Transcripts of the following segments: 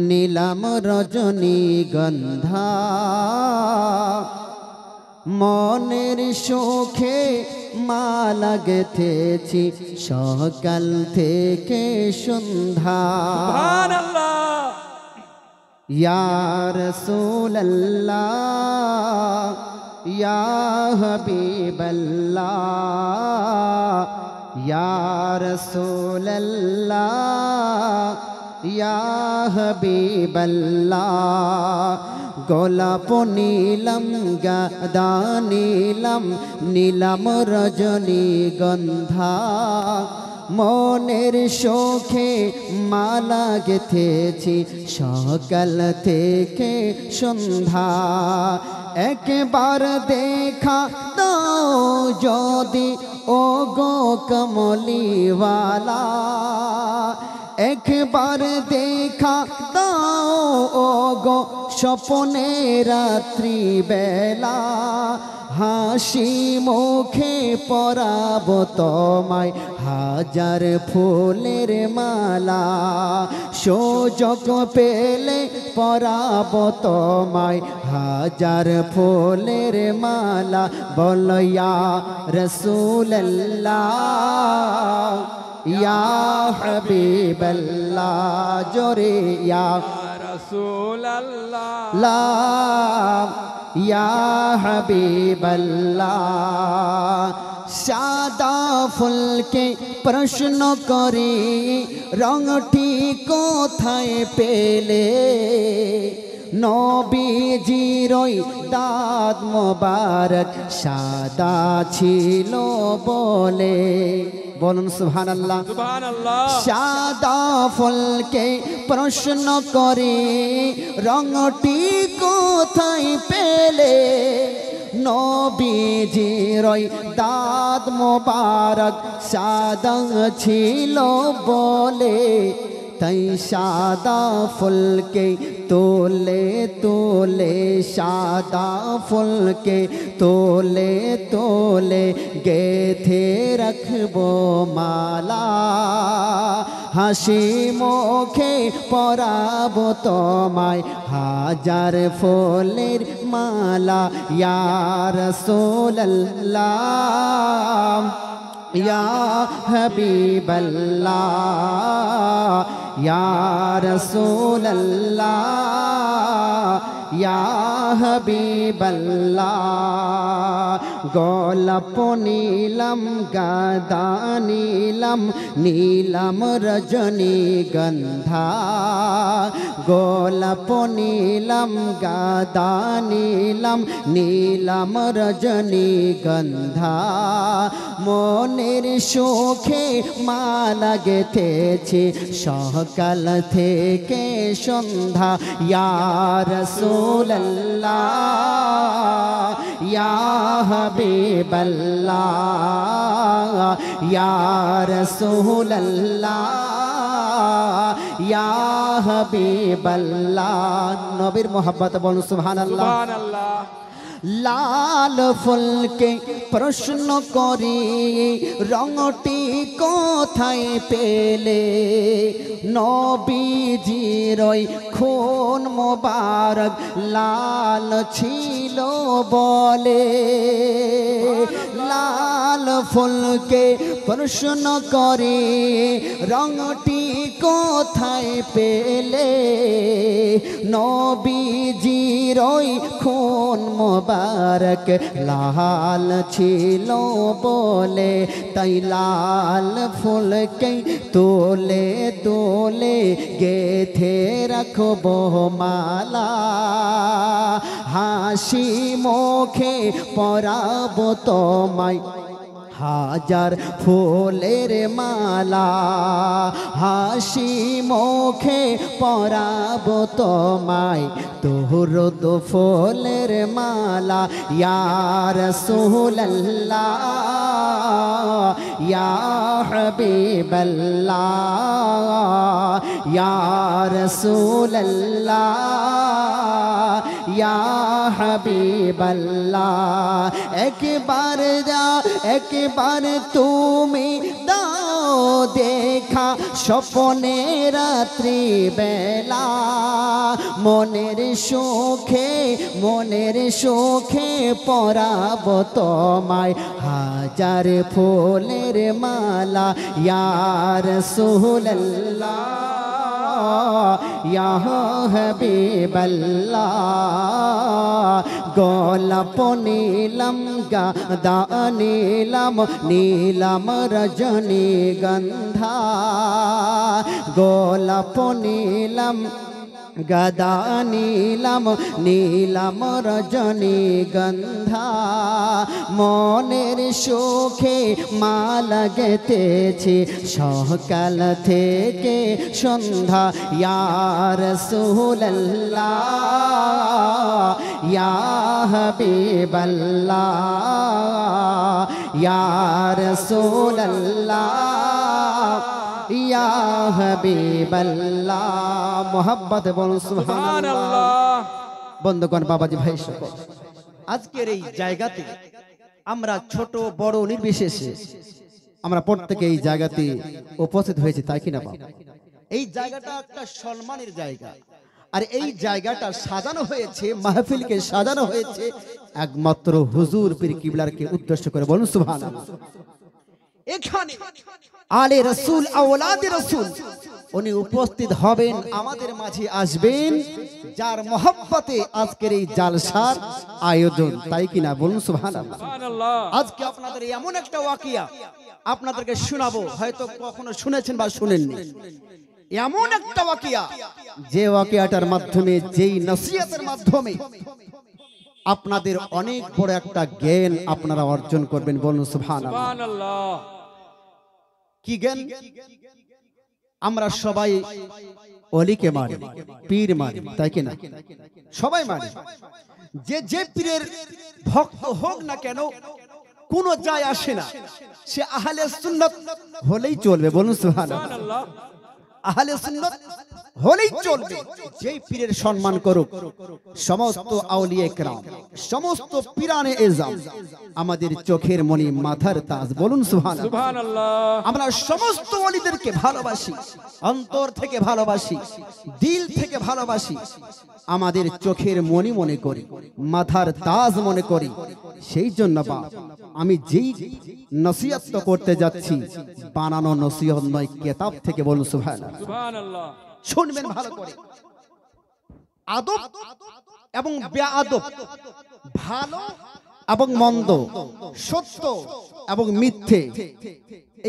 নীলাম রজনীগন্ধা মনের সুখে মালা গেথেছি সকাল থেকে সন্ধ্যা। সুবহানাল্লাহ। ইয়া রাসূলাল্লাহ ইয়া হাবিবাল্লাহ ইয়া রাসূলাল্লাহ ইয়া হাবিবাল্লাহ। গোলাপ নীলম গাদা নীলম নীলম রজনীগন্ধা মনের সুখে মালা গেথেছি সকাল থেকে সন্ধ্যা। একবার দেখা দাও যদি ও গো কমলিওয়ালা, একবার দেখা দাও ও গো স্বপ্নে রাত্রি বেলা। হাসি মুখে পরাব তোমায় হাজার ফুলের মালা। সুযোগ পেলে পরাব তোমায় হাজার ফুলের মালা। বল ইয়া রাসূলুল্লাহ ইয়া হাবিবাল্লাহ জোরে ইয়া রাসূলুল্লাহ লা ইয়া হাবিবাল্লাহ। সাদা ফুলকে প্রশ্ন করি রংটি কোথায় পেলে, নবীজির ওই দাঁত মোবারক সাদা ছিল বলে। বলুন সুবহানাল্লাহ। সুবহানাল্লাহ। সাদা ফুলকে প্রশ্ন করে রংটি কোথায় পেলে, নবীজির ওই দাঁত মোবারক সাদা ছিল বলে। তাই সাদা ফুলকে তোলে তোলে সাদা ফুলকে তোলে তোলে গেথে রাখবো মালা। হাসি মুখে পরাবো তোমায় হাজার ফুলের মালা। ইয়া রাসূলুল্লাহ ইয়া হাবিবাল্লাহ ইয়া রাসূলুল্লাহ ইয়া হাবিবাল্লাহ। গোলাপ নীলম গাদা নীলম নীলম রজনীগন্ধা। গোলাপ নীলম গাদা নীলম নীলম রজনীগন্ধা মনের সুখে মালা গেথেছি সকাল থেকে সন্ধ্যা। ইয়া রাসূলুল্লাহ ইয়া হাবিবাল্লাহ ইয়া রাসূলুল্লাহ ইয়া হাবিবাল্লাহ। নবীর মোহাব্বত বলুন সুবহানাল্লাহ। সুবহানাল্লাহ। লাল ফুলকে প্রশ্ন করি রংটি কোথায় পেলে, নবীজির ওই খুন মোবারক লাল ছিল বলে। লাল ফুলকে প্রশ্ন করি রংটি কোথায় পেলে, নবীজির ওই খুন মোবারক লাল ছিল বলে। তাই লাল ফুলকে তোলে তোলে গেথে রাখবো মালা। হাসি মুখে পরাবো তোমায় হাজার ফুলের মালা। হাসি মুখে পরাবো তোমায় দরুদ ফুলের মালা। ইয়া রাসূলুল্লাহ ইয়া হাবিবাল্লাহ ইয়া রাসূলুল্লাহ ইয়া হাবিবাল্লাহ। একবার তুমি দাও দেখা স্বপ্নে রাত্রি বেলা, মনের সুখে পরাব তোমায় হাজার ফুলের মালা, ইয়া রাসূলুল্লাহ ইয়া হাবিবাল্লাহ। গোলাপ নীলম গাদা নীলম রজনীগন্ধা, গোলাপ নীলম গদা নীলম রজনীগন্ধা। মনের সুখে মালা গেথেছি সকাল থেকে সন্ধ্যা, ইয়া রাসূলুল্লাহ ইয়া হাবিবাল্লাহ ইয়া রাসূলুল্লাহ ইয়া হাবিবাল্লাহ। মোহাব্বত বলুন সুবহানাল্লাহ। বন্ধুগণ, বাবাজি, ভাই সকল, আজকের এই জায়গাতে আমরা ছোট বড় নির্বিশেষে আমরা প্রত্যেকে এই জায়গাতে উপস্থিত হয়েছি, তাই কিনা বাবা? এই জায়গাটা একটা সম্মানের জায়গা, আর এই জায়গাটা সাজানো হয়েছে, মাহফিলকে সাজানো হয়েছে একমাত্র হুজুর পীর কিবলাকে উদ্দেশ্য করে। বলুন সুবহানাল্লাহ। এখানে আলে রাসূল আওলাদে রাসূল উনি উপস্থিত হবেন, আমাদের মাঝে আসবেন, যার মহব্বতে আজকের এই জালসার আয়োজন, তাই কিনা? বলুন সুবহানাল্লাহ। আজকে আপনাদের এমন একটা ওয়াকিয়া আপনাদেরকে শোনাবো, হয়তো কখনো শুনেছেন বা শুনেননি। এমন একটা ওয়াকিয়া, যে ওয়াকিয়াটার মাধ্যমে, যেই নসিহতের মাধ্যমে আপনাদের অনেক বড় একটা জ্ঞান আপনারা অর্জন করবেন। বলুন সুবহানাল্লাহ। কি জ্ঞান? আমরা সবাই অলিকে মানি, পীর মানি, তাই কিনা? সবাই মানি। যে পীরের ভক্ত হোক না কেন, কোনো যায় আসে না, সে আহলে সুন্নাত হলেই চলবে। বলুন সুবহানাল্লাহ। আহলে সুন্নাত হলেই চলবে। যেই পীরের সম্মান করুক, সমস্ত আউলিয়া কেরাম, সমস্ত পীরানে এজাম আমাদের চোখের মণি, মাথার তাজ। বলুন সুবহানাল্লাহ। আমরা সমস্ত ওলিদেরকে ভালোবাসি, অন্তর থেকে ভালোবাসি, দিল থেকে ভালোবাসি, আমাদের চোখের মণি মনে করি, মাথার তাজ মনে করি। সেই জন্য আমি যেই নসিহত করতে যাচ্ছি, বানানো নসিহত নয়, কিতাব থেকে। বলুন সুবহানাল্লাহ। শুনবেন ভালো করে। আদব এবং বেআদব, ভালো এবং মন্দ, সত্য এবং মিথ্যে,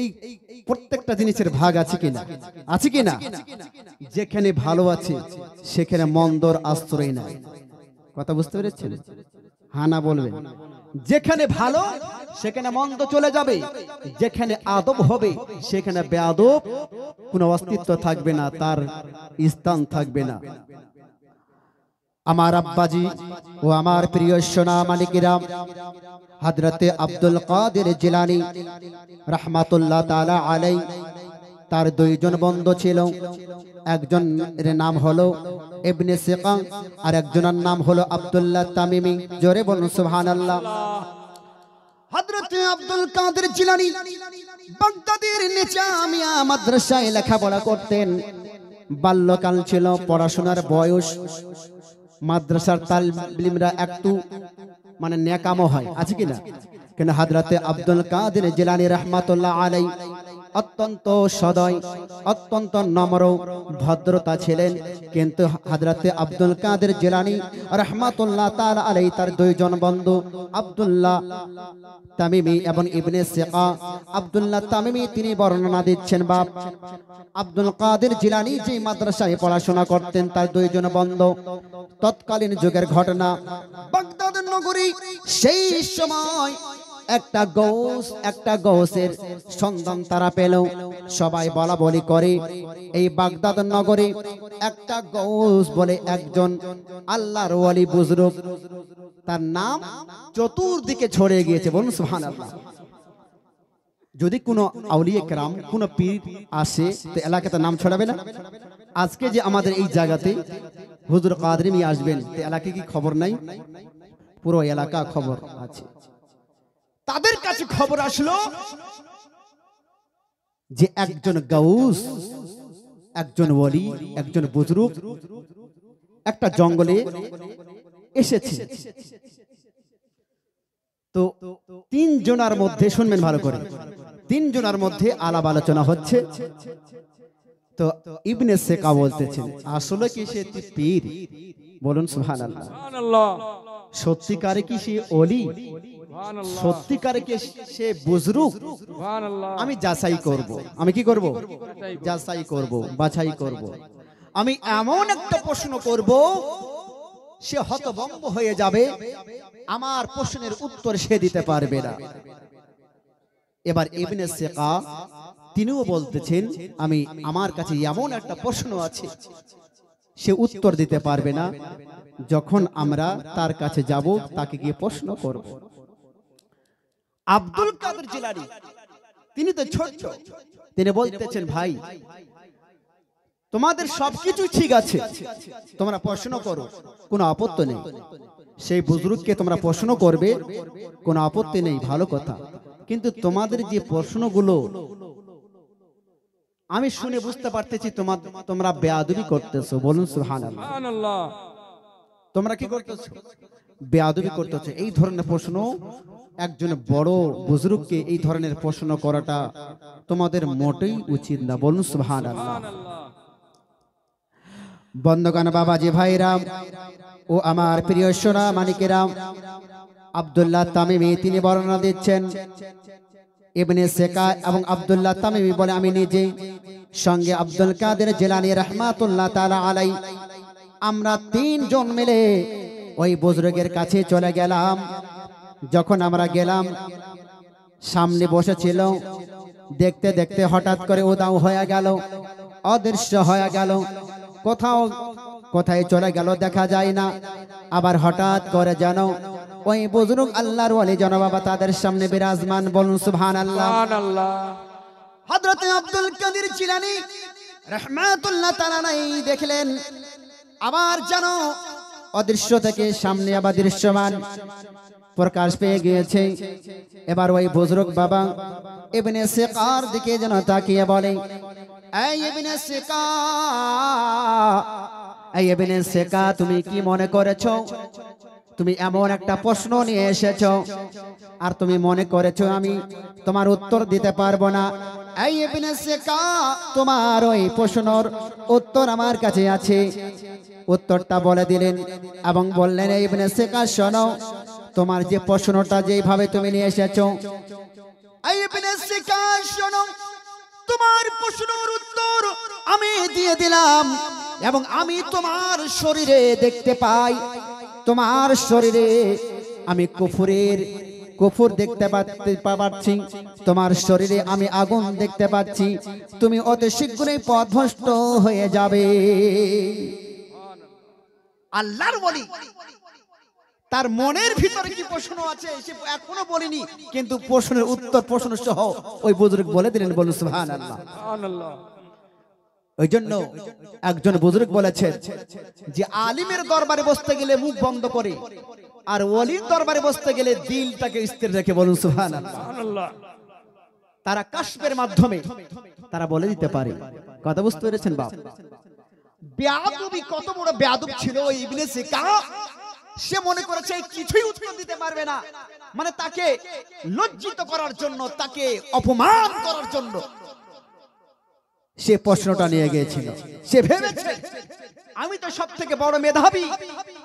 এই প্রত্যেকটা জিনিসের ভাগ আছে কিনা? আছে কিনা? যেখানে ভালো আছে সেখানে মন্দর আশ্রয় নাই। কথা বুঝতে পেরেছেন? হ্যাঁ না বলবেন। যেখানে ভালো সেখানে মন্দ চলে যাবে, যেখানে আদব হবে সেখানে বেআদব কোনো অস্তিত্ব থাকবে না, তার স্থান থাকবে না। আমার আব্বাজি ও আমার প্রিয় সোনা মানিকেরা, হযরতে আব্দুল কাদের জিলানী রাহমাতুল্লাহ তাআলা আলাইহি, তার দুইজন বন্ধু ছিল। একজনের নাম হলো ইবনে সিকা, আর একজনের নাম হলো আব্দুল্লাহ তামিমি। জোরে বলুন সুবহানাল্লাহ। হযরতে আব্দুল কাদের জিলানী বাগদাদের নিজামিয়া মাদ্রাসায় লেখাপড়া করতেন। বাল্যকাল ছিল, পড়াশোনার বয়স। মাদ্রাসার তালিমরা একটু মানে নেকামো হয়, আছে কিনা? কেন হযরতে আব্দুল কাদের জিলানী রাহমাতুল্লাহ আলাইহি অত্যন্ত সদয়, অত্যন্ত নম্র, ভদ্রতা ছিলেন। কিন্তু হযরতে আব্দুল কাদের জিলানী রাহমাতুল্লাহ তাআলা আলাইহি তার দুইজন বন্ধু আব্দুল্লাহ তামিমি এবং ইবনে সিকা। আব্দুল্লাহ তামিমি তিনি বর্ণনা দিচ্ছেন, বাপ আব্দুল কাদের জিলানী যে মাদ্রাসায় পড়াশোনা করতেন, তার দুইজন বন্ধু, তৎকালীন যুগের ঘটনা, বাগদাদ নগরী, সেই সময় একটা গৌসের সন্ধান তারা পেল। সবাই বলা বলি করে, এই বাগদাদ নগরে একটা গৌস বলে একজন আল্লাহর ওয়ালি বুজুর্গ, তার নাম চতুর্দিকে ছড়িয়ে গিয়েছে। বলুন সুবহানাল্লাহ। যদি কোনো আউলিয়া কেরাম, কোনো পীর আসে, তো এলাকাতে নাম ছড়াবে না? আজকে যে আমাদের এই জায়গাতে হুজুর কাদরিমি আসবেন, তো এলাকায় কি খবর নাই? পুরো এলাকা খবর আছে। তাদের কাছে খবর আসলো, যে একজন গাউস, একজন ওলি, একজন বুজরুগ একটা জঙ্গলে এসেছে। তো তিন জনার মধ্যে, শুনবেন ভালো করে, তিন জনার মধ্যে আলাপ আলোচনা হচ্ছে। তো ইবনে সেকা বলতেছেন, আসলে কি সে পীর? বলুন সুবহানাল্লাহ। সুবহানাল্লাহ। সত্যিকারে কি সে ওলি? সুবহানাল্লাহ। সত্যিকারে কি সে বুজরুগ? সুবহানাল্লাহ। আমি যাচাই করব। আমি কি করব? যাচাই করব, বাছাই করব। আমি এমন একটা প্রশ্ন করব, সে হতভম্ব হয়ে যাবে, আমার প্রশ্নের উত্তর সে দিতে পারবে না। এবার ইবনে সেকা তিনিও বলতেছেন, আমি আমার কাছে এমন একটা প্রশ্ন আছে, সে উত্তর দিতে পারবে না। যখন আমরা তার কাছে যাব, তাকে গিয়ে প্রশ্ন করব। আব্দুল কাদের জিলানী তিনি তো ছোট্ট, তিনি বলতেছেন, ভাই তোমাদের সবকিছু ঠিক আছে, তোমরা প্রশ্ন করো, কোনো আপত্তি নেই। সেই বুজুর্গকে তোমরা প্রশ্ন করবে, কোনো আপত্তি নেই, ভালো কথা। কিন্তু তোমাদের যে প্রশ্নগুলো আমি শুনে বুঝতে পারতেছি তোমরা বেয়াদবি করতেছো। বলুন সুবহানাল্লাহ। সুবহানাল্লাহ। তোমরা কি করতেছো? বেয়াদবি করতেছো। এই ধরনের প্রশ্ন, একজন বড় বুজুর্গকে এই ধরনের প্রশ্ন করাটা তোমাদের মোটেই উচিত না। বলুন সুবহানাল্লাহ। সুবহানাল্লাহ। বন্ধুগণ, বাবাজি ভাইরাম ও আমার প্রিয় সোনা মানিকেরাম, আব্দুল্লাহ তামিমি তিনি বর্ণনা দিচ্ছেন, ইবনে সেকা এবং আব্দুল্লাহ তামিমি বলে, আমি নিজে সঙ্গে আব্দুল কাদের জিলানী রাহমাতুল্লাহ তাআলা আলাই, আমরা তিনজন মিলে ওই বুজুর্গের কাছে চলে গেলাম। যখন আমরা গেলাম, সামনে বসেছিল, দেখতে দেখতে হঠাৎ করে উধাও হয়ে গেল, অদৃশ্য হয়ে গেল, কোথায় চলে গেল দেখা যায় না। আবার হঠাৎ করে ওই বুজুর্গ আল্লাহর ওয়ালি বাবা তাদের সামনে বিরাজমান। বলুন সুবহানাল্লাহ। সুবহানাল্লাহ। হযরত আব্দুল কাদের জিলানী রাহমাতুল্লাহ তাআলা দেখলেন, আবার অদৃশ্য থেকে সামনে আবার দৃশ্যমান প্রকাশ পেয়ে গিয়েছে। এবার ওই বুজুর্গ বাবা ইবনে সেকার দিকে তাকিয়ে বলে, এই ইবনে সেকা, এই ইবনে সেকা, তুমি কি মনে করেছো তুমি এমন একটা প্রশ্ন নিয়ে এসেছো, আর তুমি মনে করেছো আমি তোমার উত্তর দিতে পারবো না? এই ইবনে সেকা, তোমার ওই প্রশ্নের উত্তর আমার কাছে আছে। উত্তরটা বলে দিলেন এবং বললেন, এই ইবনে সেকা শোনো, তোমার যে প্রশ্নটা যেভাবে তুমি নিয়ে এসেছো, এই ইবনে সেকা শোনো, তোমার প্রশ্নের উত্তর আমি দিয়ে দিলাম, এবং আমি তোমার শরীরে দেখতে পাই, তোমার শরীরে আমি কুফর দেখতে পাচ্ছি, তোমার শরীরে আমি আগুন দেখতে পাচ্ছি, তুমি অতি শীঘ্রই পথভ্রষ্ট হয়ে যাবে। আল্লাহর ওয়ালি তার মনের ভিতরে কি প্রশ্ন আছে সে এখনো বলেনি, কিন্তু প্রশ্নের উত্তর প্রশ্ন সহ ওই বুজুর্গ বলে দিলেন। বলুন সুবহানাল্লাহ। সুবহানাল্লাহ। ওই জন্য একজন বুজুর্গ বলেছেন যে আলিমের দরবারে বসতে গেলে মুখ বন্ধ করে, আর ওলির দরবারে বসতে গেলে দিলটাকে স্থির রেখে। বলুন সুবহানাল্লাহ। সুবহানাল্লাহ। তারা কাশফের মাধ্যমে তারা বলে দিতে পারে। কথা বুঝতে পেরেছেন বাপ? বেয়াদবি কত বড় বেয়াদব ছিল ওই ইবনে সেকা, সে মনে করেছে কিছুই উত্তর দিতে পারবে না, মানে তাকে লজ্জিত করার জন্য, তাকে অপমান করার জন্য সে প্রশ্নটা নিয়ে গিয়েছিল। সে ভেবেছে আমি তো সব থেকে বড় মেধাবী,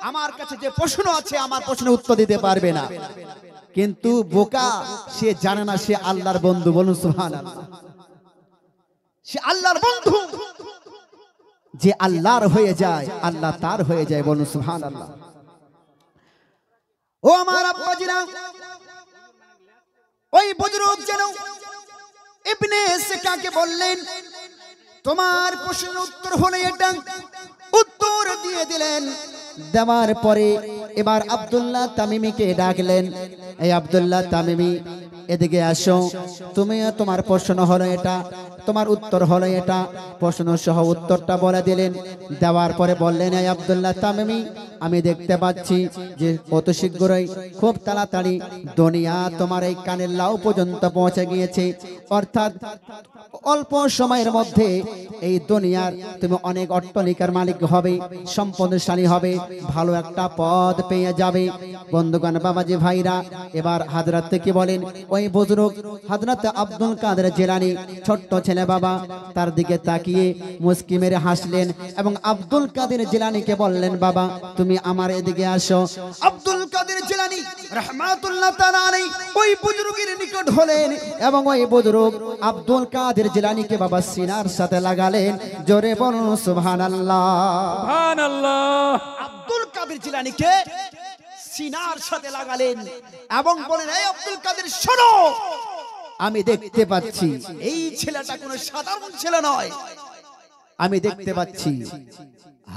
আমার কাছে যে প্রশ্ন আছে আমার প্রশ্নের উত্তর দিতে পারবে না। কিন্তু বোকা, সে জানে না সে আল্লাহর বন্ধু। বলুন সুবহানাল্লাহ। সে আল্লাহর বন্ধু, যে আল্লাহর হয়ে যায় আল্লাহ তার হয়ে যায়। বলুন সুবহানাল্লাহ। ও আমার আব্বাজিরা, ওই বুজুর্গ যেন ইবনে সেকাকে বললেন, তোমার প্রশ্নের উত্তর হলো এটা, উত্তর দিয়ে দিলেন। দেওয়ার পরে এবার আব্দুল্লাহ তামিমিকে ডাকলেন, এই আব্দুল্লাহ তামিমি এদিকে আসো, তুমি তোমার প্রশ্ন হলো এটা, তোমার উত্তর হলো এটা। প্রশ্ন সহ উত্তরটা বলে দিলেন। দেওয়ার পরে বললেন, এই আব্দুল্লাহ তামিমি, আমি দেখতে পাচ্ছি যে অত শীঘ্রই খুব তাড়াতাড়ি দুনিয়া তোমার এই কানের লাউ পর্যন্ত পৌঁছে গিয়েছে, অর্থাৎ অল্প সময়ের মধ্যে এই দুনিয়ার তুমি অনেক অট্টালিকার মালিক হবে, সম্পদশালী হবে, ভালো একটা পদ পেয়ে যাবে। বন্ধুগণ, বাবাজি ভাইরা, এবার হাজরাত কি বলেন, ওই বুজুর্গ হযরত আব্দুল কাদের জিলানী ছোট্ট ছেলে বাবা তার দিকে তাকিয়ে মুস্কি মেরে হাসলেন এবং আব্দুল কাদের জিলানীকে বললেন, বাবা তুমি আমার এদিকে আসো। আব্দুল কাদের জিলানী রাহমাতুল্লাহ তাআলা আলাইহি ওই বুজুর্গের নিকট হলেন এবং ওই বুজুর্গ আব্দুল কাদের জিলানীকে বাবা সিনার সাথে লাগালেন। জোরে বলুন সুবহানাল্লাহ। সুবহানাল্লাহ। আব্দুল কাদের জিলানীকে সিনার সাথে লাগালেন এবং বলেন, এই আব্দুল কাদের শোনো, আমি দেখতে পাচ্ছি এই ছেলেটা কোনো সাধারণ ছেলে নয়। আমি দেখতে পাচ্ছি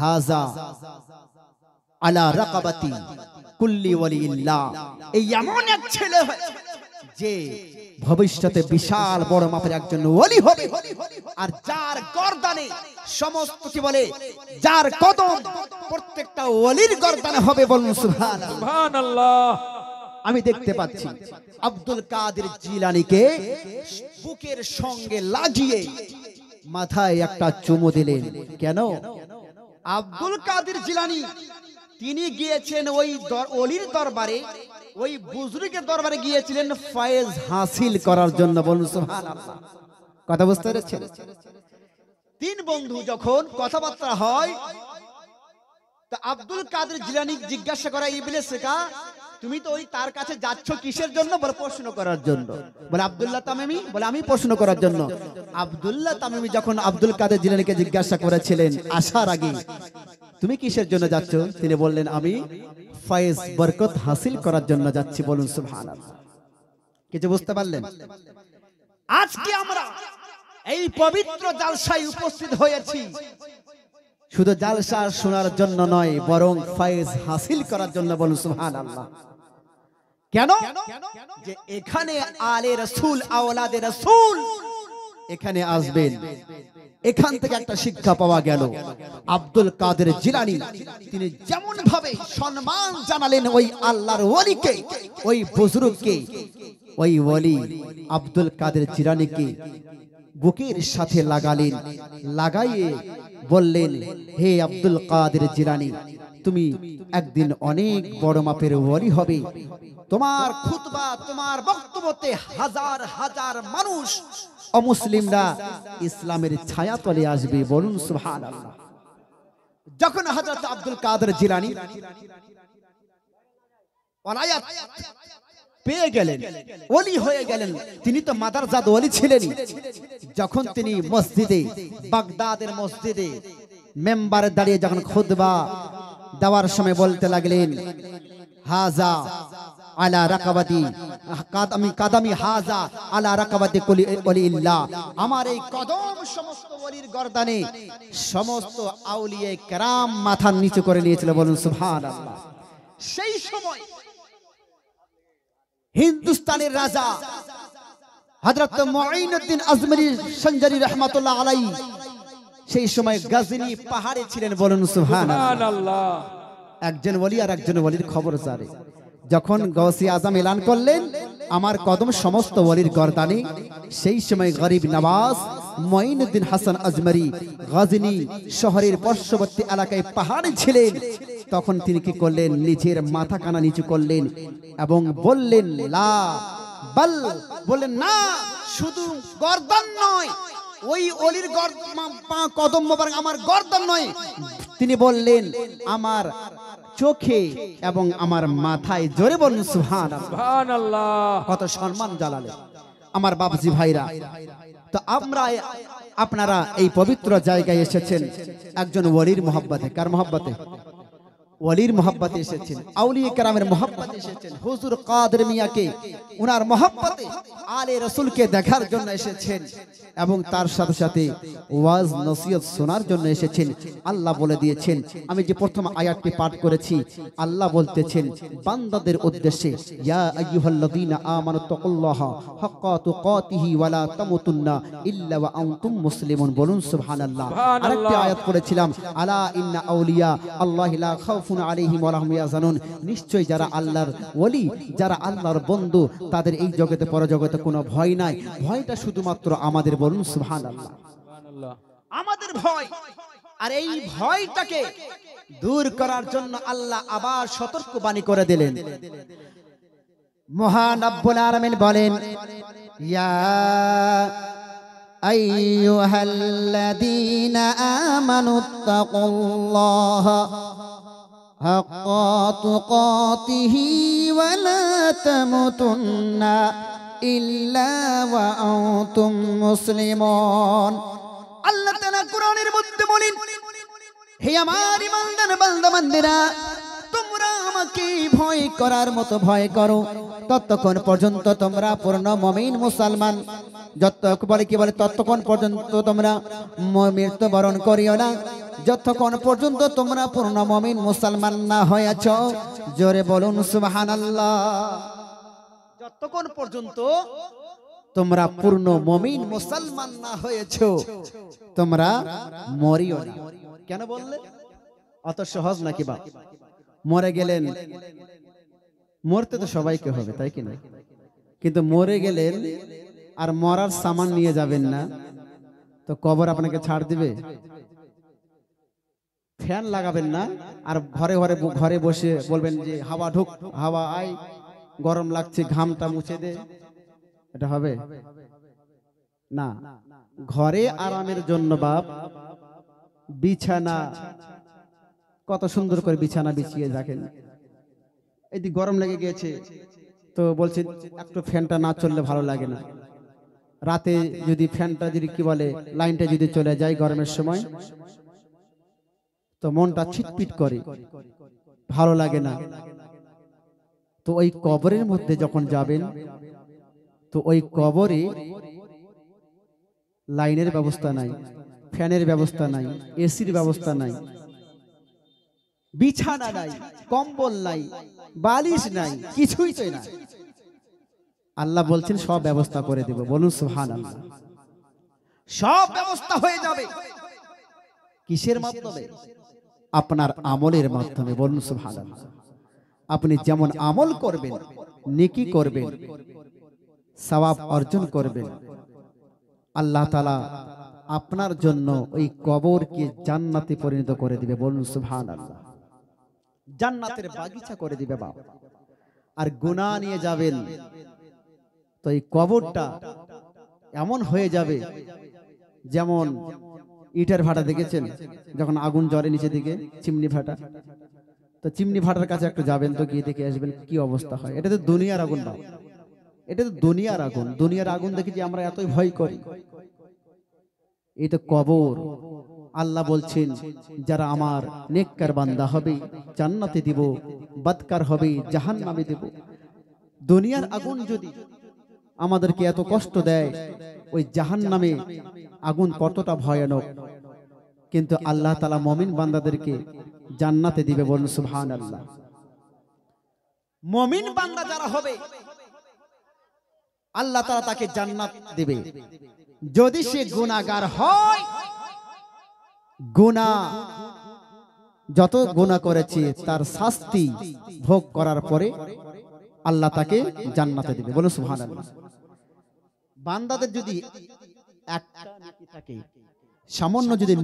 হাজা আলা রাকাবাতি কুল্লি ওয়ালিল্লাহ, এই এমন এক ছেলে যে ভবিষ্যতে বিশাল বড় মাপের একজন ওলি হবে, আর যার গর্দানে সমস্ত কি বলে, যার কদম প্রত্যেকটা ওলির গর্দানে হবে। বলুন সুবহানাল্লাহ। সুবহানাল্লাহ। আমি দেখতে পাচ্ছি আব্দুল কাদের জিলানীকে বুকের সঙ্গে লাগিয়ে মাথায় একটা চুমু দিলেন। কেন? আব্দুল কাদের জিলানী তিনি গিয়েছেন ওই ওলির দরবারে, ওই বুজুর্গের দরবারে গিয়েছিলেন ফয়েজ হাসিল করার জন্য। বলুন সুবহানাল্লাহ। কথা বুঝতে পেরেছেন? তিন বন্ধু যখন কথাবার্তা হয়, তো আব্দুল কাদের জিলানী জিজ্ঞাসা করা, ইবলিস কা তুমি তো ওই তার কাছে যাচ্ছ কিসের জন্য? বলে প্রশ্ন করার জন্য। বলে আব্দুল্লাহ তামিমি, বলে আমি প্রশ্ন করার জন্য। আব্দুল্লাহ তামিমি যখন আব্দুল কাদের জিলানীকে জিজ্ঞাসা করেছিলেন আসার আগে, তুমি কিসের জন্য যাচ্ছ? তিনি বললেন, আমি ফয়েজ বরকত হাসিল করার জন্য যাচ্ছি। বলুন সুবহানাল্লাহ। কিছু বুঝতে পারলেন? আজকে আমরা এই পবিত্র জালসায় উপস্থিত হয়েছি শুধু জালসা শোনার জন্য নয়, বরং ফয়েজ হাসিল করার জন্য। বলুন সুবহানাল্লাহ। কেন? যে এখানে আলে রাসূল, আওলাদে রাসূল এখানে আসবেন। এখান থেকে একটা শিক্ষা পাওয়া গেল, আব্দুল কাদের জিলানী তিনি যেমন ভাবে সম্মান জানালেন ওই আল্লাহর ওলিকে, ওই বুজুর্গকে, ওই ওলি আব্দুল কাদের জিলানীকে বুকের সাথে লাগালেন, লাগাইয়ে বললেন, হে আব্দুল কাদের জিলানী, তুমি একদিন অনেক বড় মাপের ওলি হবে। তোমার খুতবা, তোমার বক্তব্যতে হাজার হাজার মানুষ অমুসলিমরা ইসলামের ছায়া তলে আসবে। বলুন সুবহানাল্লাহ। যখন হযরত আব্দুল কাদের জিলানী ওলায়াত পেয়ে গেলেন, ওলি হয়ে গেলেন, তিনি তো মাদারজাদ ওলি ছিলেনই। যখন তিনি মসজিদে, বাগদাদের মসজিদে মেম্বারে দাঁড়িয়ে যখন খুতবা দেওয়ার সময় বলতে লাগলেন, হাজা আলা রাকাবাতি কাদামি হাজা আলা রাকাবাতি কুলি ওয়ালিল্লাহ, আমার এই কদম সমস্ত ওলির গর্দানে সমস্ত আউলিয়া কেরাম মাথা নিচু করে নিয়েছিল। বলুন সুবহানাল্লাহ। সেই সময় হিন্দুস্তানের রাজা হযরত মুঈনুদ্দিন আজমিরি সঞ্জারি রাহমাতুল্লাহ আলাইহি সেই সময় গজনী পাহাড়ে ছিলেন। বলুন সুবহানাল্লাহ। একজন ওলি আর একজন ওলির খবর জানে। যখন গৌসে আজম এলান করলেন, আমার কদম সমস্ত ওলির গর্দানে, সেই সময় গরিব নওয়াজ মুঈনুদ্দিন হাসান আজমিরি গজনী শহরের পার্শ্ববর্তী এলাকায় পাহাড়ে ছিলেন। তখন তিনি কি করলেন? নিজের মাথা কানা নিচু করলেন এবং বললেন, লা বাল, বললেন না, শুধু গর্দান নয়, ওই ওলির কদম মোবারক আমার গর্দান নয়, তিনি বললেন আমার চোখে এবং আমার মাথায়। জোরে বলুন সুবহানাল্লাহ। কত সম্মান জানালেন আমার বাবজি ভাইরা। তো আপনারা এই পবিত্র জায়গায় এসেছেন একজন ওলির মহব্বতে। কার মহব্বতে? ওলির মোহাব্বতে এসেছেন, আউলিয়া কেরামের মোহাব্বতে এসেছেন, হুজুর কাদের মিয়াকে উনার মোহাব্বতে আলে রাসূলকে দেখার জন্য এসেছেন এবং তার সাথে সাথে ওয়াজ নসিহত শোনার জন্য এসেছেন। আল্লাহ বলে দিয়েছেন, আমি যে প্রথম আয়াতটি পাঠ করেছি, আল্লাহ বলতেছেন বান্দাদের উদ্দেশ্যে, ইয়া আইয়ুহাল্লাযীনা আমানু তাকুল্লাহা হাক্কা তুকাতিহি ওয়া লা তামুতুন্না ইল্লা ওয়া আনতুম মুসলিমুন। বলুন সুবহানাল্লাহ। আরেকটি আয়াত করেছিলাম, আলা ইন্না আউলিয়া আল্লাহি লা খাউফুন আলাইহিম ওয়া লাহুম ইয়াহজানুন। নিশ্চয়ই যারা আল্লাহর ওলি, যারা আল্লাহর বন্ধু, তাদের এই জগতে পরজগতে কোনো ভয় নাই। ভয়টা শুধুমাত্র আমাদের। বলুন সুবহানাল্লাহ। আমাদের ভয়, আর এই ভয়টাকে দূর করার জন্য আল্লাহ আবার সতর্কবাণী করে দিলেন। মহান রব্বুল আলামিন বলেন, ইয়া আইয়ুহাল্লাযীনা আমানুত্তাকুল্লাহা হাক্কা তুকাতিহি ওয়া লা তামুতুন্না ইল্লা ওয়া আনতুম মুসলিমুন। আল্লাহ তাআলা কোরআনের মধ্যে বলেন, হে আমার ঈমানদার বান্দা বান্দিরা, তোমরা আমাকে ভয় করার মতো ভয় করো ততক্ষণ পর্যন্ত তোমরা পূর্ণ মুমিন মুসলমান। ততক্ষণ পর্যন্ত তোমরা মৃত্যুবরণ করিও না, যতক্ষণ পর্যন্ত তোমরা পূর্ণ মুমিন মুসলমান না হয়েছ। জোরে বলুন সুবহানাল্লাহ। যতক্ষণ পর্যন্ত তোমরা পূর্ণ মুমিন মুসলমান না হয়েছ, তোমরা মরিও না। কেন বললে? অত সহজ নাকি বাপ? মরে গেলেন, মরতে তো সবাইকে হবে, তাই কি না? কিন্তু মরে গেলেন আর মরার সামান নিয়ে যাবেন না, তো কবর আপনাকে ছাড় দিবে? ফ্যান লাগাবেন না আর ঘরে বসে বলবেন যে হাওয়া ঢুক, হাওয়া আয়, গরম লাগছে, ঘামটা মুছে দে, এটা হবে না। ঘরে আরামের জন্য বাপ বিছানা, কত সুন্দর করে বিছানা বিছিয়ে রাখেন। এদিকে গরম লেগে গিয়েছে তো বলছে একটু ফ্যানটা না চললে ভালো লাগে না। রাতে যদি ফ্যানটা যদি কি বলে লাইনটা যদি চলে যায় গরমের সময়, তো মনটা ছিটপিট করে, ভালো লাগে না। তো ওই কবরের মধ্যে যখন যাবেন, তো ওই কবরে লাইনের ব্যবস্থা নাই, ফ্যানের ব্যবস্থা নাই, এসির ব্যবস্থা নাই, বিছানা নাই, কম্বল নাই, বালিশ নাই, কিছুই চাই না। আল্লাহ বলছেন সব ব্যবস্থা করে দেব। বলুন সুবহানাল্লাহ। সব ব্যবস্থা হয়ে যাবে। কিসের মাধ্যমে? আপনার আমলের মাধ্যমে। বলুন সুবহানাল্লাহ। আপনি যেমন আমল করবেন, নেকি করবেন, সওয়াব অর্জন করবেন, আল্লাহ তাআলা আপনার জন্য ওই কবরকে জান্নাতে পরিণত করে দিবে। বলুন সুবহানাল্লাহ। জান্নাতের বাগিচা করে দিবে বাবা। আর গুনাহ নিয়ে যাবেন, তো এই কবরটা এমন হয়ে যাবে যেমন ইটের ভাটা দেখেছেন, যখন আগুন জ্বরে নিচে দিকে চিমনি ভাটা, তো চিমনি ভাটার কাছে একটু যাবেন, তো গিয়ে দেখে আসবেন কি অবস্থা হয়। এটা তো দুনিয়ার আগুন বাবা, এটা তো দুনিয়ার আগুন। দুনিয়ার আগুন দেখে যে আমরা এতই ভয় করি, এই তো কবর। আল্লাহ বলছেন যারা আমার নেককার বান্দা হবে জান্নাতে দিব, বদকার হবে জাহান্নামে দেব। দুনিয়ার আগুন যদি আমাদেরকে এত কষ্ট দেয়, ওই জাহান্নামে আগুন কতটা ভয়ানক, কিন্তু আল্লাহ তাআলা মুমিন বান্দাদেরকে জান্নাতে দিবে। বলুন সুবহানাল্লাহ। মুমিন বান্দা যারা হবে আল্লাহ তাআলা তাকে জান্নাত দিবে। যদি সে গুনাহগার হয়, গুনাহ যত গুনাহ করেছে তার শাস্তি ভোগ করার পরে আল্লাহ তাকে জান্নাতে দিবে। বলুন সুবহানাল্লাহ। বান্দাদের যদি একটা নেকি থাকে, সামান্য যদি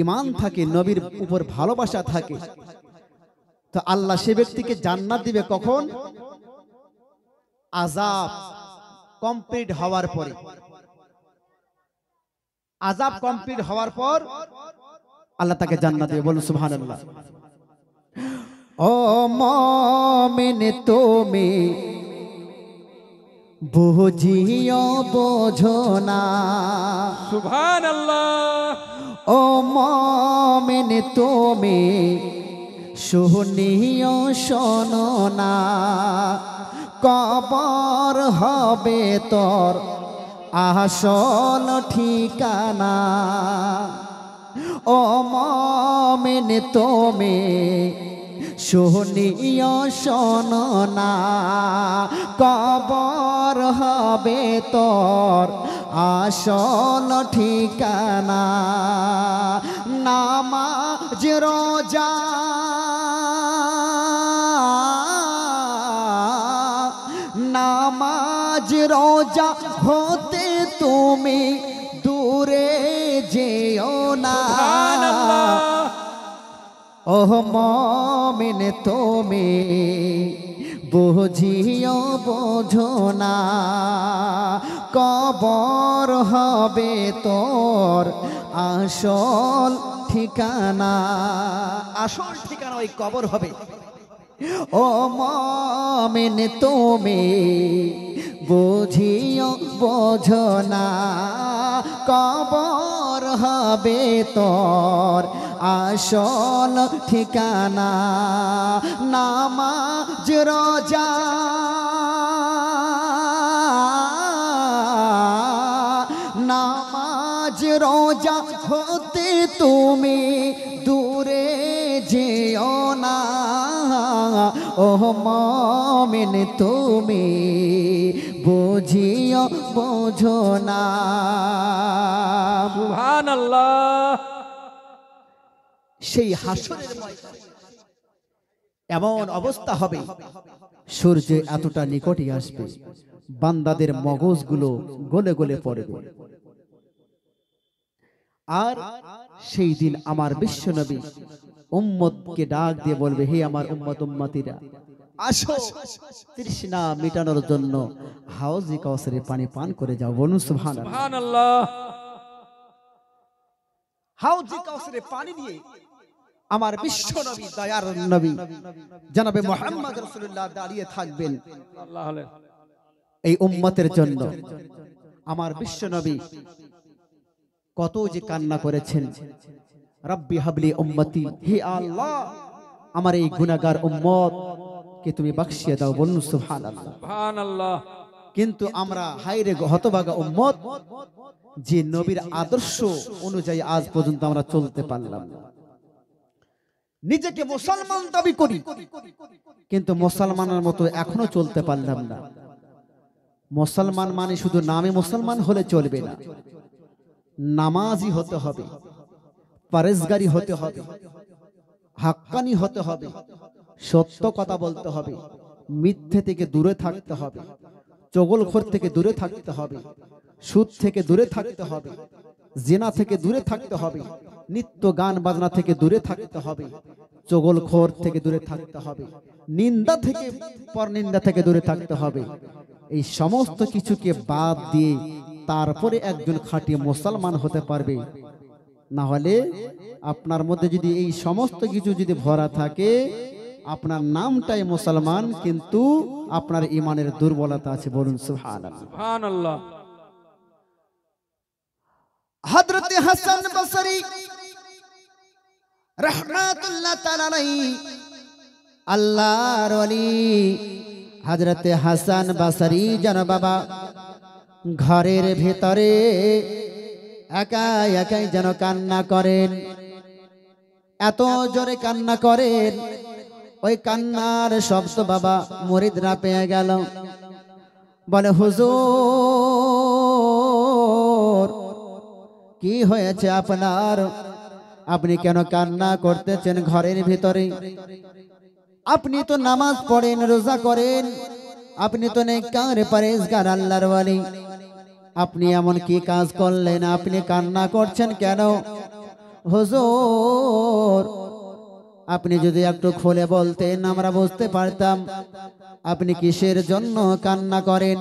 ঈমান থাকে, নবীর উপর ভালোবাসা থাকে, তো আল্লাহ সে ব্যক্তিকে জান্নাত দিবে। কখন? আযাব কমপ্লিট হওয়ার পরে। আযাব কমপ্লিট হওয়ার পর আল্লাহ তাকে জান্নাত দেবে। বলুন সুবহানাল্লাহ। ও মুমিন তুমি বুঝিও বোঝো না। সুবহানাল্লাহ। ও মুমিন তুমি শুনিও শোনো না, কবর হবে তোর আসল ঠিকানা। ও মুমিন তুমি শুনিও শোনো না, কবর হবে তোর আসল ঠিকানা। নামাজ রোজা নামাজ রোজা হতে তুমি দূরে যেও না। ও মুমিন তুমি বুঝিও বোঝো না, কবর হবে তোর আসল ঠিকানা। আসল ঠিকানা ওই কবর হবে। ও মুমিন তুমি বুঝিও বোঝো না, কবর হবে তোর আসল ঠিকানা। নামাজ রোজা নামাজ রোজা হতে তুমি দূরে যেও না। ও মুমিন তুমি বুঝিও বোঝো না। সুবহানাল্লাহ। সেই হাসরের ময়দানে এমন অবস্থা হবে, সূর্য এতটা নিকটে আসবে, বান্দাদের মগজগুলো গলে গলে পড়বে। আর সেই দিন আমার বিশ্বনবী উম্মতকে ডাক দিয়ে বলবে, হে আমার উম্মত উম্মতিরা, আসো তৃষ্ণা মিটানোর জন্য হাউজে কাউসারের পানি পান করে যাও। বলুন সুবহানাল্লাহ। সুবহানাল্লাহ। হাউজে কাউসারের পানি নিয়ে আমার বিশ্বনবী দয়ার নবী জনাবে মুহাম্মদ রাসূলুল্লাহ দাঁড়িয়ে থাকবেন এই উম্মতের জন্য। আমার বিশ্বনবী কত যে কান্না করেছেন, রব্বি হাবলি উম্মতি, হে আল্লাহ আমার এই গুনাহগার উম্মত কে তুমি বখশিয়ে দাও। বলুন সুবহানাল্লাহ। সুবহানাল্লাহ। কিন্তু আমরা হায়রে হতভাগা উম্মত, যে নবীর আদর্শ অনুযায়ী আজ পর্যন্ত আমরা চলতে পারলাম না। নিজেকে মুসলমান দাবি করি, কিন্তু মুসলমানের মতো এখনো চলতে পারলাম না। মুসলমান মানে শুধু নামে মুসলমান হলে চলবে না, নামাজি হতে হবে, পরেজগারি হতে হবে, হাক্কানি হতে হবে, সত্য কথা বলতে হবে, মিথ্যে থেকে দূরে থাকতে হবে, চগলখোর থেকে দূরে থাকতে হবে, সুদ থেকে দূরে থাকতে হবে, জিনা থেকে দূরে থাকতে হবে, নিত্য গান বাজনা থেকে দূরে থাকতে হবে, চগলখোর থেকে দূরে থাকতে হবে, নিন্দা থেকে পরনিন্দা থেকে দূরে থাকতে হবে। এই সমস্ত কিছুকে বাদ দিয়ে তারপরে একজন খাঁটি মুসলমান হতে পারবে। না হলে আপনার মধ্যে যদি এই সমস্ত কিছু যদি ভরা থাকে, আপনার নামটাই মুসলমান, কিন্তু আপনার ঈমানের দুর্বলতা আছে। বলুন সুবহানাল্লাহ। সুবহানাল্লাহ। হযরত হাসান বসরি রাহমাতুল্লাহ তাআলা আলাইহি, আল্লাহর ওলি হযরত হাসান বসরি যেন বাবা ঘরের ভেতরে একা একাই যেন কান্না করেন, এত জোরে কান্না করেন, ওই কান্নার শব্দ বাবা মুরিদরা পেয়ে গেল। বলে, হুজুর কি হয়েছে আপনার? আপনি কেন কান্না করতেছেন ঘরের ভিতরে? আপনি তো নামাজ পড়েন, রোজা করেন, আপনি তো নেককার পরেজগার আল্লাহর ওলি, আপনি এমন কি কাজ করলেন? আপনি কান্না করছেন কেন? হুজুর আপনি যদি একটু খুলে বলতেন আমরা বুঝতে পারতাম আপনি কিসের জন্য কান্না করেন।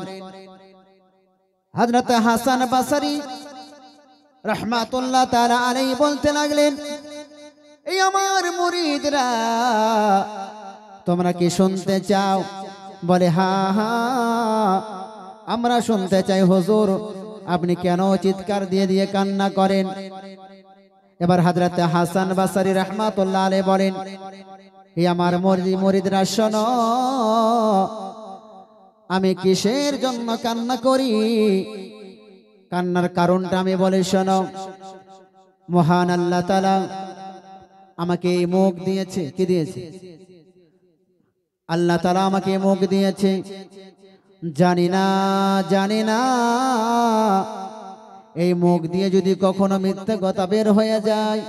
হযরত হাসান বসরি রাহমাতুল্লাহ তাআলা আলাইহি বলতে লাগলেন, এই আমার মুরিদরা, তোমরা কি শুনতে চাও? বলে, হ্যাঁ হ্যাঁ আমরা শুনতে চাই হুজুর, আপনি কেন চিৎকার দিয়ে দিয়ে কান্না করেন? এবার হযরত হাসান বসরি রাহমাতুল্লাহ আলাইহি বলেন, হে আমার মুরিদরা শোনো, আমি কিসের জন্য কান্না করি, কান্নার কারণটা আমি বলে শোনো। মহান আল্লাহ তাআলা আমাকে এই মুখ দিয়েছে। কি দিয়েছে? আল্লাহ তাআলা আমাকে মুখ দিয়েছে। জানি না এই মুখ দিয়ে যদি কখনো মিথ্যা কথা বের হয়ে যায়,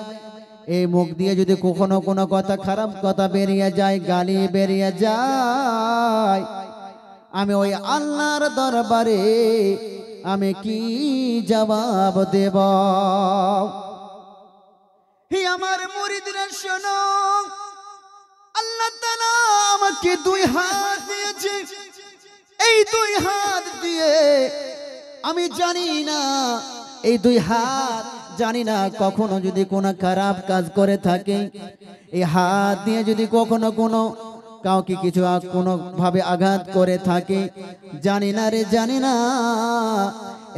এই মুখ দিয়ে যদি কখনো কোনো কথা খারাপ কথা বেরিয়ে যায়, গালি বেরিয়ে যায়, আমি ওই আল্লাহর দরবারে আমি কি জবাব দেব? হে আমার মুরিদরা শোনো, আল্লাহ তাআলা আমাকে দুই হাত দিয়েছে। এই দুই হাত দিয়ে আমি জানি না, এই দুই হাত জানি না কখনো যদি কোনো খারাপ কাজ করে থাকে, এই হাত দিয়ে যদি কখনো কোনো কাউকে কিছু কোনো ভাবে আঘাত করে থাকে, জানি না রে জানি না।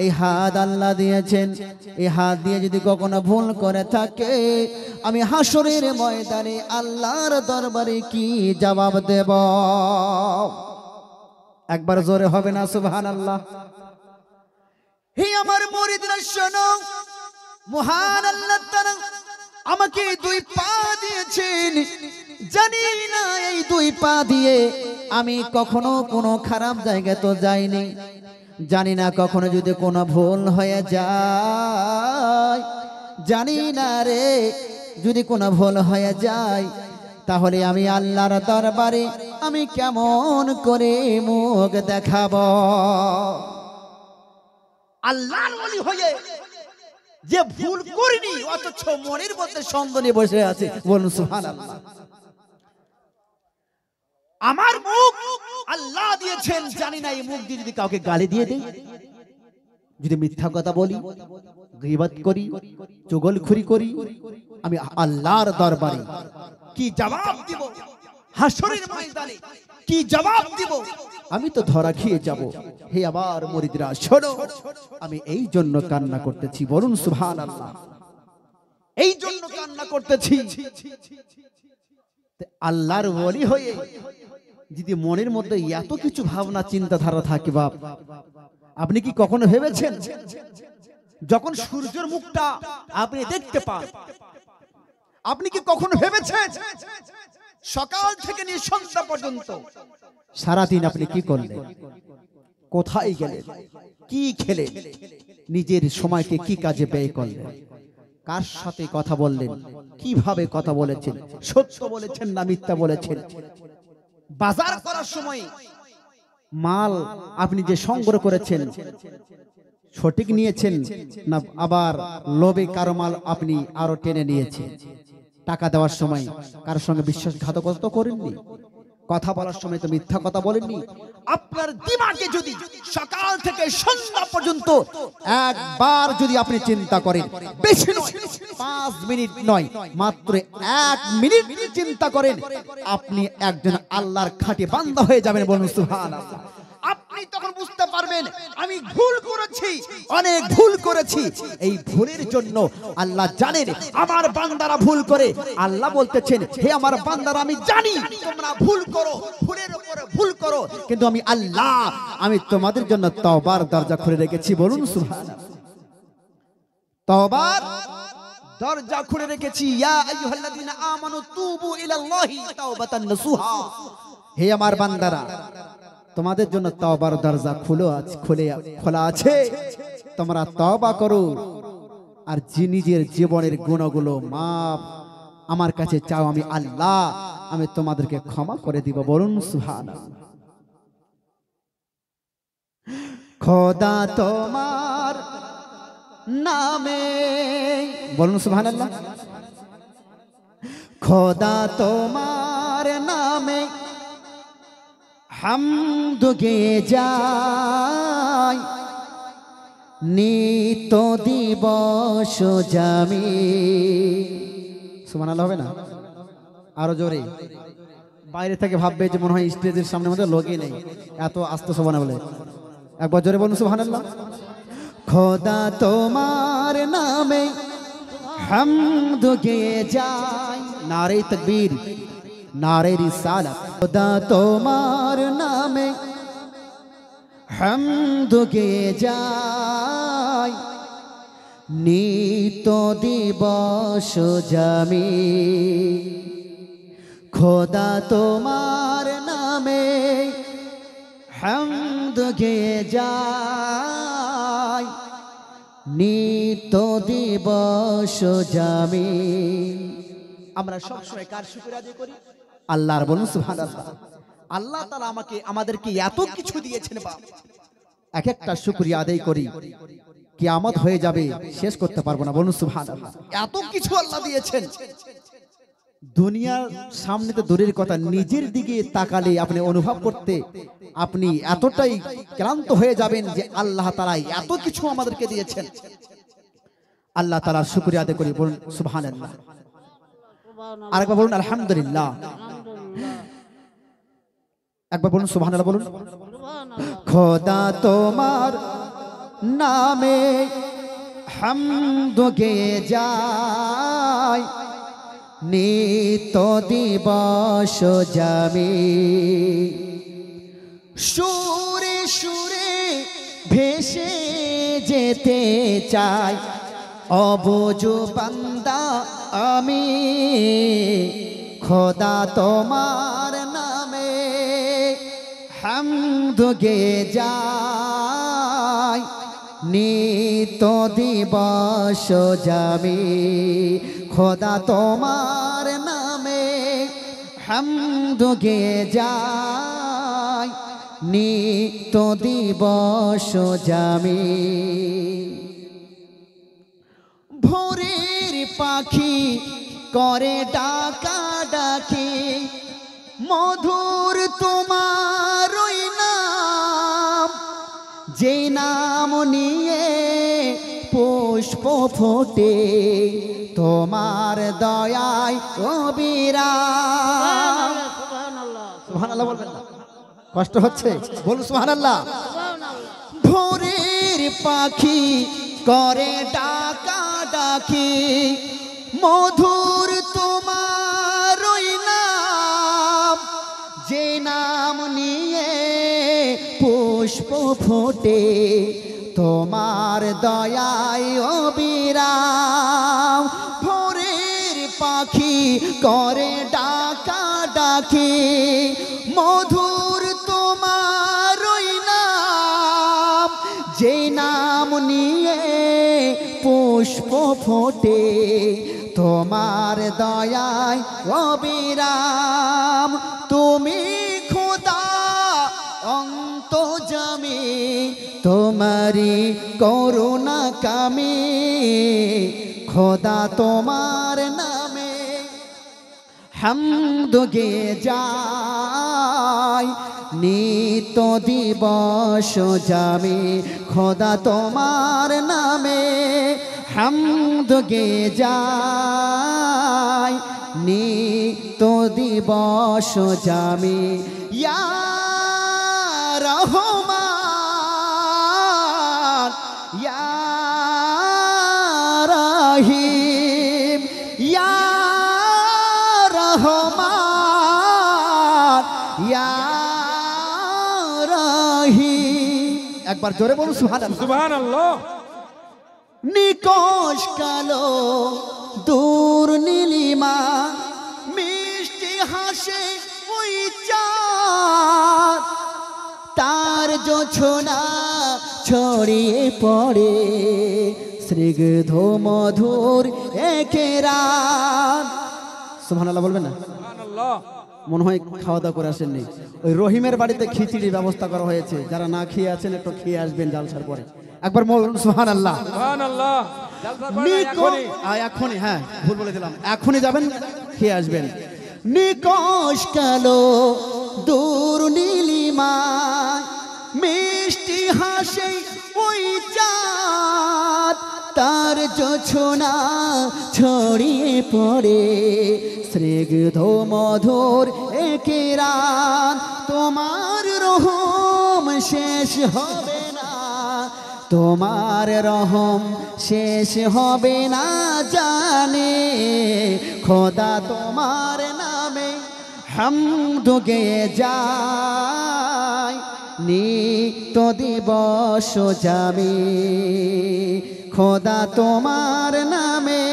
এই হাত আল্লাহ দিয়েছেন, এই হাত দিয়ে যদি কখনো ভুল করে থাকে, আমি হাসরের ময়দানে আল্লাহর দরবারে কি জবাব দেব? একবার জোরে হবে না সুবহানাল্লাহ? হে আমার মুরিদরা শোনো, মহান আল্লাহ তাআলা আমাকে দুই পা দিয়েছেন। জানি না এই দুই পা দিয়ে আমি কখনো কোনো খারাপ জায়গায় তো যাইনি, জানি না কখনো যদি কোনো ভুল হয়ে যায়, জানি না রে যদি কোনো ভুল হয়ে যায়, তাহলে আমি আল্লাহর দরবারে আমি কেমন করে মুখ দেখাবো? আল্লাহর ওলি হয়ে যে ভুল করিনি অথচ মনের মধ্যে সন্দেহ নিয়ে বসে আছে, বলুন সুবহানাল্লাহ। আমার মুখ আল্লাহ দিয়েছেন, জানি না এই মুখ দিয়ে যদি কাউকে গালি দিয়ে দেই, যদি মিথ্যা কথা বলি, গীবত করি, চুগলখড়ি করি, আমি আল্লাহর দরবারে কি জবাব দিব? হাসরের ময়দানে কি জবাব দিব? আমি তো ধরা খেয়ে যাব। হে আমার মুরিদরা শোনো, আমি এই জন্য কান্না করতেছি, বলুন সুবহানাল্লাহ। এই জন্য কান্না করতেছি, আল্লাহর ওলি হয়ে যদি মনের মধ্যে এত কিছু ভাবনা চিন্তাধারা থাকে, বাপ আপনি কি কখনো ভেবেছেন যখন সূর্যের মুখটা আপনি দেখতে পান, আপনি কি কখনো ভেবেছেন সকাল থেকে নিয়ে সন্ধ্যা পর্যন্ত সারাদিন আপনি কি করলেন, কোথায় গেলেন, কি খেলেন, নিজের সময়কে কি কাজে ব্যয় করলেন, কার সাথে কথা বললেন, কিভাবে কথা বলেছেন, সত্য বলেছেন না মিথ্যা বলেছেন, বাজার করার সময় মাল আপনি যে সংগ্রহ করেছেন সঠিক নিয়েছেন না আবার লোভে কারো মাল আপনি আরো টেনে নিয়েছেন, টাকা দেওয়ার সময় কারোর সঙ্গে বিশ্বাসঘাতকতা তো করেননি, কথা বলার সময় তো মিথ্যা কথা বলেননি। আপনার দিমাগে যদি সকাল থেকে সন্ধ্যা পর্যন্ত একবার যদি আপনি চিন্তা করেন, বেশি নয় 5 মিনিট নয়, মাত্র 1 মিনিট চিন্তা করেন, আপনি একজন আল্লাহর খাঁটি বান্দা হয়ে যাবেন, বলুন সুবহানাল্লাহ। আপনি তখন বুঝতে পারবেন আমি ভুল করেছি, অনেক ভুল করেছি। এই ভুলের জন্য আল্লাহ জানেন আমার বান্দারা ভুল করে। আল্লাহ বলতেছেন, হে আমার বান্দারা আমি জানি তোমরা ভুল করো, ভুলের উপরে ভুল করো, কিন্তু আমি আল্লাহ আমি তোমাদের জন্য তওবার দরজা খুলে রেখেছি, বলুন সুবহানাল্লাহ। তওবার দরজা খুলে রেখেছি। ইয়া আইয়ুহাল্লাযীনা আমানু তুবু ইলাল্লাহি তাওবাতান নাসুহা, হে আমার বান্দারা তোমাদের জন্য তওবার দরজা খোলা আছে, তোমরা তওবা করো আর নিজের জীবনের গুনাহগুলো মাফ আমার কাছে চাও, আমি আল্লাহ আমি তোমাদেরকে ক্ষমা করে দিব, বলুন সুবহানাল্লাহ। খোদা তোমার নামে, বলুন সুবহানাল্লাহ। খোদা তোমার নামে হামদ গেয়ে যাই, নিত দিবস জামি, সুবহানাল্লাহ হবে না? আরো জোরে, বাইরে থেকে ভাববে যে মনে হয় স্টেজের সামনে মধ্যে লোকই নেই, এত আস্তে সুবহানাল্লাহ বলে। একবার জোরে বলুন সুবহানাল্লাহ। খোদা তোমার নামে হামদ গেয়ে যায়। নারে তাকবীর, নারে রিসালাত। খোদা তোমার নামে হামদ গেয়ে যায়, নিত দিবস জামি। খোদা তোমার নামে হামদ গেয়ে যায়, নিত দিবস জামি। আমরা সবসময় কার শুকরিয়া আদায় করি? আল্লাহর। বলুন সুবহানাল্লাহ। আল্লাহ তাআলা আমাদেরকে এত কিছু দিয়েছেন বাপ, এক একটা শুকরিয়া আদায় করি, কিয়ামত হয়ে যাবে, শেষ করতে পারবো না। বলুন সুবহানাল্লাহ। এত কিছু আল্লাহ দিয়েছেন, দুনিয়ার সামনে তো দূরের কথা, নিজের দিকে তাকালে আপনি অনুভব করতে আপনি এতটাই ক্লান্ত হয়ে যাবেন যে আল্লাহ তাআলা এত কিছু আমাদেরকে দিয়েছেন। আল্লাহ তাআলার শুকরিয়া আদায় করি। বলুন সুবহানাল্লাহ। আরেকবার বলুন আলহামদুলিল্লাহ। একবার বলুন সুবহানাল্লাহ। বলুন খোদা তোমার নামে হামদ গেয়ে যায়, নিত দিবস জামি। সুরে সুরে ভেসে যেতে চাই, অবুঝ বান্দা আমি। খোদা তোমার নামে হামদ গেয়ে যায়, নিত দিবস জামি। খোদা তোমার নামে হামদ গেয়ে যায়, নিত দিবস জামি। ভোরের পাখি করে ডাকা ডাকি, মধুর তোমার ওই নাম, যে নাম নিয়ে পুষ্প ফোটে, তোমার দয়ায় অবিরাম। সুবহানাল্লাহ বলবেন না? কষ্ট হচ্ছে? বলুন সুবহানাল্লাহ। ভোরের পাখি করে ডাকা ডাকি, মধুর তোমার ওই নাম, যে নাম নিয়ে পুষ্প ফোটে, তোমার দয়ায় অবিরাম। ভোরের পাখি করে ডাকা ডাকি, মধুর তোমার ওই নাম, যে নাম নিয়ে পুষ্প ফোটে, তোমার দয়ায় অবিরাম। তুমি খোদা অন্তর্যামী, তোমারি করুণা কামী। খোদা তোমার নামে হামদ গেয়ে যায়, নিত দিবস জামি। খোদা তোমার নামে হামদ গেয়ে যায়, নিত দিবস জামি। ইয়া রহমান, ইয়া রহিম, ইয়া রহমান, ইয়া রহিম। একবার জোরে বলুন সুবহানাল্লাহ। সুবহানাল্লাহ। নিকশ কালো দূর নীলিমা, মিষ্টি হাসে ওই চাঁদ, তার জোছনা ছড়িয়ে পড়ে, স্নিগ্ধ মধুর একে রাত। সুবহানাল্লাহ বলবেন না? সুবহানাল্লাহ। মনে হয় খাওয়া দাওয়া করে আসেননি। ওই রহিমের বাড়িতে খিচুড়ির ব্যবস্থা করা হয়েছে, যারা না খেয়ে আছেন একটু খেয়ে আসবেন জালসার পরে। একবার বলুন সুবহানাল্লাহ। সুবহানাল্লাহ। জলসার পরে এখনই। এখনই, হ্যাঁ ভুল বলে দিলাম, এখনই যাবেন, খেয়ে আসবেন। নিকশ কালো দূর নীলিমা, মিষ্টি হাসে ওই চাঁদ, তার জোছনা ছড়িয়ে পড়ে, স্নিগ্ধ মধুর একে রাত। তোমার রহম শেষ হবে না, তোমার রহম শেষ হবে না জানে খোদা তোমার নামে হামদ গেয়ে যায় নিত্য দিবস যামি খোদা তোমার নামে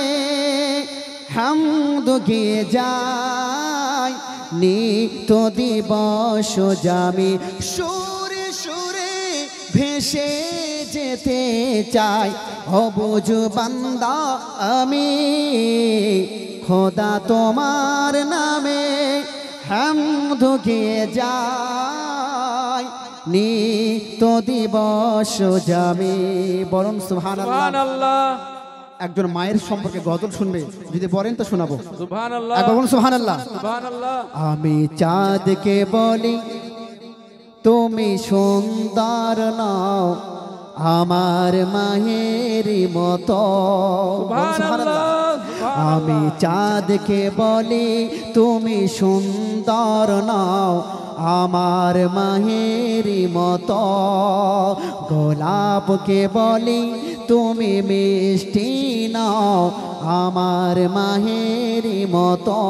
হামদ গেয়ে যায় নিত্য দিবস যামি সুরে সুরে ভেসে যেতে চাই অবুঝ বান্দা আমি খোদা তোমার নামে হামদ গেয়ে যায় নিত্য দিবস যামি বরং সুবহানাল্লাহ সুবহানাল্লাহ একজন মায়ের সম্পর্কে গজল শুনবে যদি বলেন তো শোনাবো সুবহানাল্লাহ একবার বলুন সুবহানাল্লাহ সুবহানাল্লাহ আমি চাঁদকে বলি তুমি সুন্দর নাও আমার মায়েরই মতো সুবহানাল্লাহ আমি চাঁদকে বলি তুমি সুন্দর নাও আমার মায়েরই মতো গোলাপকে বলি তুমি মিষ্টি নাও আমার মায়েরই মতো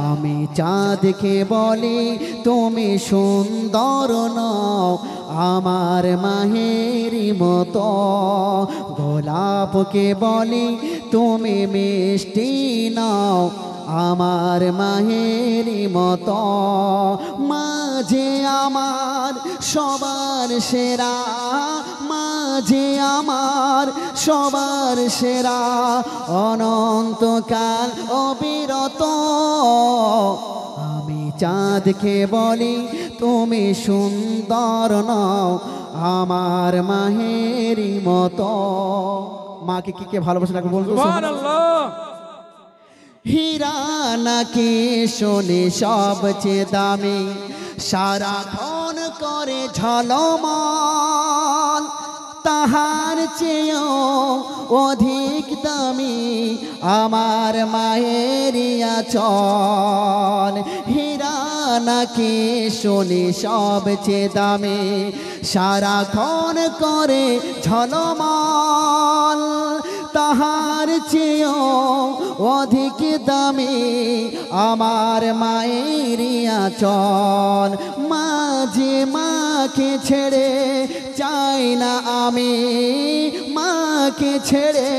আমি চাঁদকে বলি তুমি সুন্দর নাও আমার মায়েরই মতো গোলাপকে বলি তুমি মিষ্টি নাও আমার মায়েরই মতো মাঝে আমার সবার সেরা মাঝে আমার সবার সেরা অনন্তকাল অবিরত আমি চাঁদকে বলি তুমি সুন্দর নাও আমার মায়েরই মতো মাকে কি কে ভালোবাসে না বলবো সুবহানাল্লাহ হীরা নাকি শোনে সবচেয়ে দামি সারাক্ষণ করে ঝলমল তাহার চেয়েও অধিক দামি আমার মায়েরই আঁচল হীরা নাকি শোনে সবচেয়ে দামি সারাক্ষণ করে ঝলমল তাহার চেয়েও অধিক দামি আমার মায়েরই আঁচল মাঝে মাকে ছেড়ে চাই না আমি মাকে ছেড়ে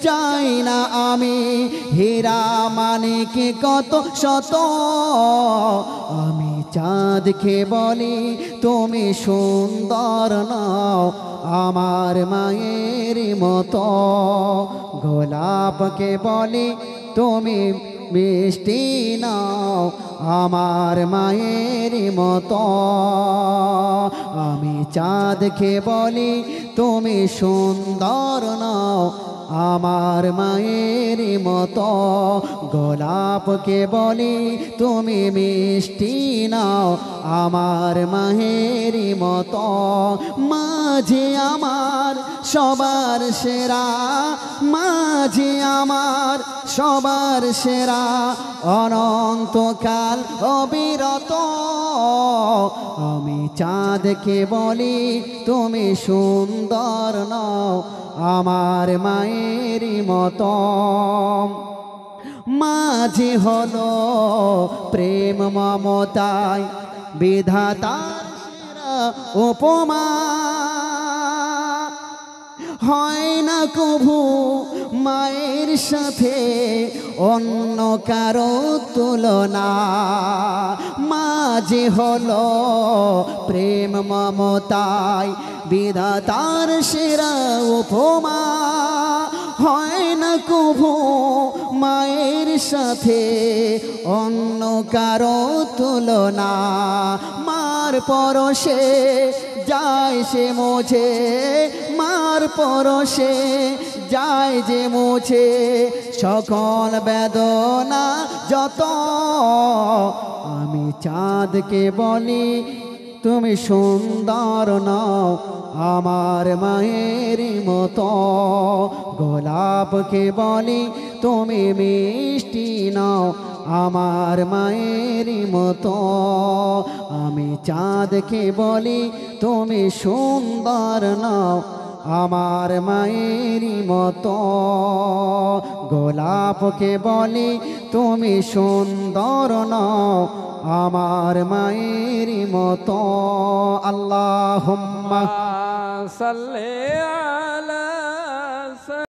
চাই না আমি হীরা মানিক কত শত আমি চাঁদকে বলি তুমি সুন্দর নাও আমার মায়েরই মতো গোলাপকে বলি তুমি মিষ্টি নাও আমার মায়েরই মতো আমি চাঁদকে বলি তুমি সুন্দর নাও আমার মায়েরই মতো গোলাপকে বলি তুমি মিষ্টি নাও আমার মায়েরই মতো মাঝে আমার সবার সেরা মাঝে আমার সবার সেরা অনন্তকাল অবিরত আমি চাঁদকে বলি তুমি সুন্দর নাও আমার মায়েরই মতো মাঝে হলো প্রেম মমতায় বিধাতার সেরা উপমা হয় না কভু মায়ের সাথে অন্য কারো তুলনা মাঝে হলো প্রেম মমতায় বিধাতার সেরা উপমা হয় না কভু মায়ের সাথে অন্য কারো তুলনা মার পরশে যায় সে মুছে মার পরশে যায় যে মুছে সকল বেদনা যত আমি চাঁদকে বলি তুমি সুন্দর নাও আমার মায়েরই মতো গোলাপকে বলি তুমি মিষ্টি নাও আমার মায়েরই মতো। আমি চাঁদকে বলি তুমি সুন্দর নাও আমার মায়েরই মতো। গোলাপকে বলি তুমি সুন্দর নাও আমার মায়েরই মতো। আল্লাহুম্মা সাল্লি